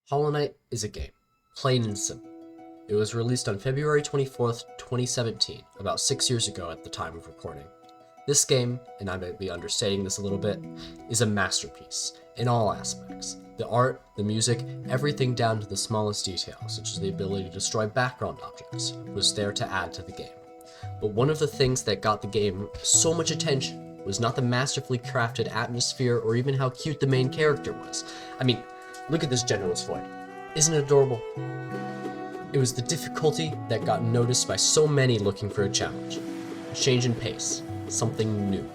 Hollow Knight is a game, plain and simple. It was released on February 24th, 2017, about 6 years ago at the time of recording. This game, and I might be understating this a little bit, is a masterpiece in all aspects. The art, the music, everything down to the smallest details, such as the ability to destroy background objects, was there to add to the game. But one of the things that got the game so much attention was not the masterfully crafted atmosphere or even how cute the main character was. I mean, look at this general's void. Isn't it adorable? It was the difficulty that got noticed by so many looking for a challenge. A change in pace, something new.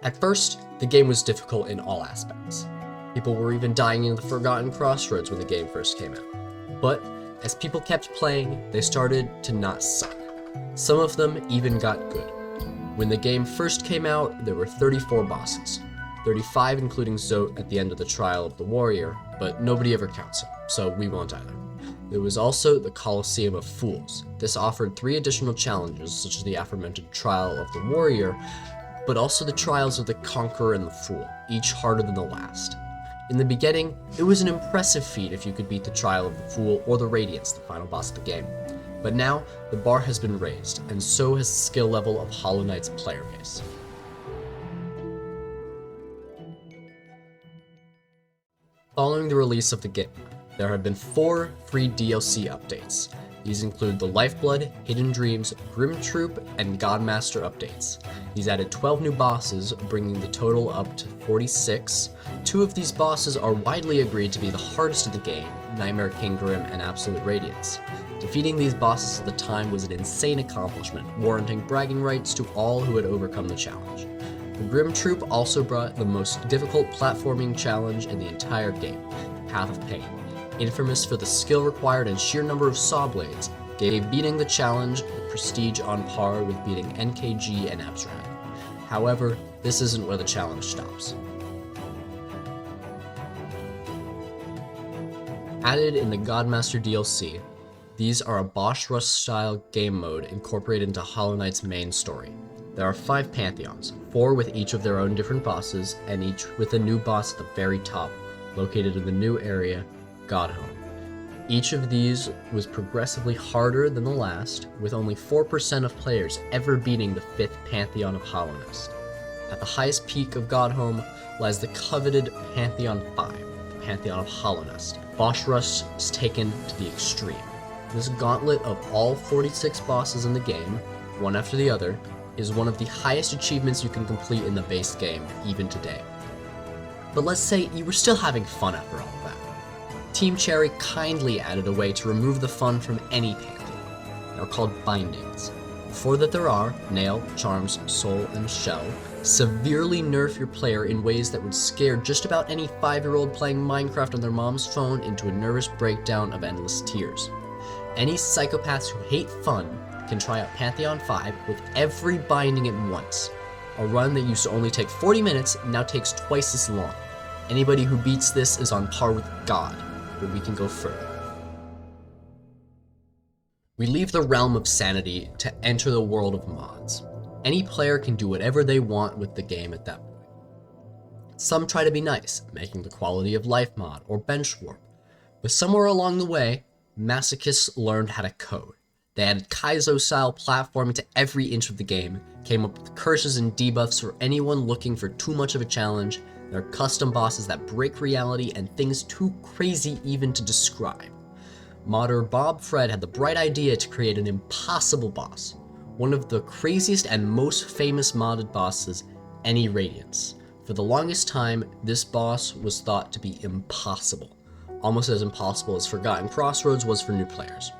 At first, the game was difficult in all aspects. People were even dying in the Forgotten Crossroads when the game first came out. But as people kept playing, they started to not suck. Some of them even got good. When the game first came out, there were 34 bosses. 35 including Zote at the end of the Trial of the Warrior, but nobody ever counts him, so we won't either. There was also the Colosseum of Fools. This offered 3 additional challenges, such as the aforementioned Trial of the Warrior, but also the Trials of the Conqueror and the Fool, each harder than the last. In the beginning, it was an impressive feat if you could beat the Trial of the Fool or the Radiance, the final boss of the game. But now, the bar has been raised, and so has the skill level of Hollow Knight's player base. Following the release of the game, there have been 4 free DLC updates. These include the Lifeblood, Hidden Dreams, Grim Troop, and Godmaster updates. These added 12 new bosses, bringing the total up to 46. 2 of these bosses are widely agreed to be the hardest of the game, Nightmare King Grim and Absolute Radiance. Defeating these bosses at the time was an insane accomplishment, warranting bragging rights to all who had overcome the challenge. The Grim Troop also brought the most difficult platforming challenge in the entire game, Path of Pain. Infamous for the skill required and sheer number of saw blades, gave beating the challenge the prestige on par with beating NKG and Absrad. However, this isn't where the challenge stops. Added in the Godmaster DLC, these are a Boss Rush style game mode incorporated into Hollow Knight's main story. There are 5 Pantheons, 4 with each of their own different bosses, and each with a new boss at the very top, located in the new area, Godhome. Each of these was progressively harder than the last, with only 4% of players ever beating the 5th Pantheon of Hollownest. At the highest peak of Godhome lies the coveted Pantheon 5, the Pantheon of Hollownest. Boss Rush is taken to the extreme. This gauntlet of all 46 bosses in the game, one after the other, is one of the highest achievements you can complete in the base game, even today. But let's say you were still having fun after all of that. Team Cherry kindly added a way to remove the fun from any Pantheon. They're called bindings. The 4 that there are, Nail, Charms, Soul, and Shell, severely nerf your player in ways that would scare just about any 5-year-old playing Minecraft on their mom's phone into a nervous breakdown of endless tears. Any psychopaths who hate fun can try out Pantheon 5 with every binding at once. A run that used to only take 40 minutes now takes twice as long. Anybody who beats this is on par with God, but we can go further. We leave the realm of sanity to enter the world of mods. Any player can do whatever they want with the game at that point. Some try to be nice, making the quality of life mod or bench warp, but somewhere along the way, masochists learned how to code. They added Kaizo-style platforming to every inch of the game, came up with curses and debuffs for anyone looking for too much of a challenge. There are custom bosses that break reality and things too crazy even to describe. Modder Bob Fred had the bright idea to create an impossible boss, one of the craziest and most famous modded bosses, any Radiance. For the longest time, this boss was thought to be impossible, almost as impossible as Forgotten Crossroads was for new players.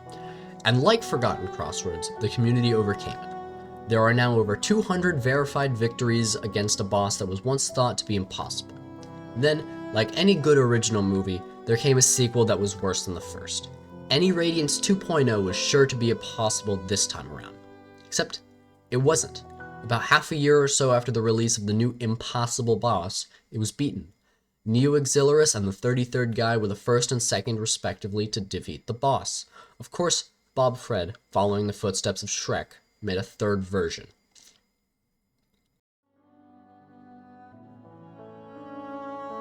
And like Forgotten Crossroads, the community overcame it. There are now over 200 verified victories against a boss that was once thought to be impossible. Then, like any good original movie, there came a sequel that was worse than the first. Any Radiance 2.0 was sure to be impossible this time around. Except, it wasn't. About half a year or so after the release of the new impossible boss, it was beaten. Neo Auxiliarus and the 33rd guy were the first and second respectively to defeat the boss. Of course, Bob Fred, following the footsteps of Shrek, made a third version.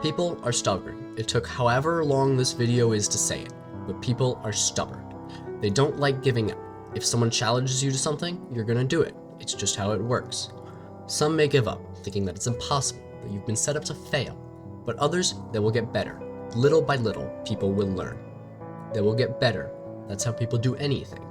People are stubborn. It took however long this video is to say it, but people are stubborn. They don't like giving up. If someone challenges you to something, you're gonna do it. It's just how it works. Some may give up, thinking that it's impossible, that you've been set up to fail. But others, they will get better. Little by little, people will learn. They will get better. That's how people do anything.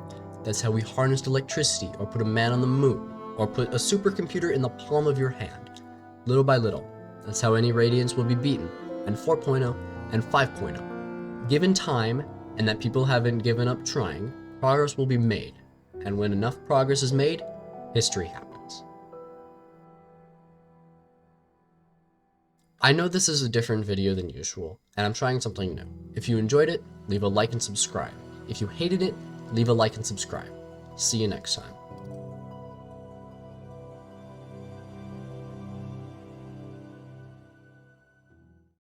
That's how we harnessed electricity, or put a man on the moon, or put a supercomputer in the palm of your hand. Little by little. That's how any radiance will be beaten, and 4.0 and 5.0. Given time, and that people haven't given up trying, progress will be made. And when enough progress is made, history happens. I know this is a different video than usual, and I'm trying something new. If you enjoyed it, leave a like and subscribe. If you hated it, leave a like and subscribe. See you next time.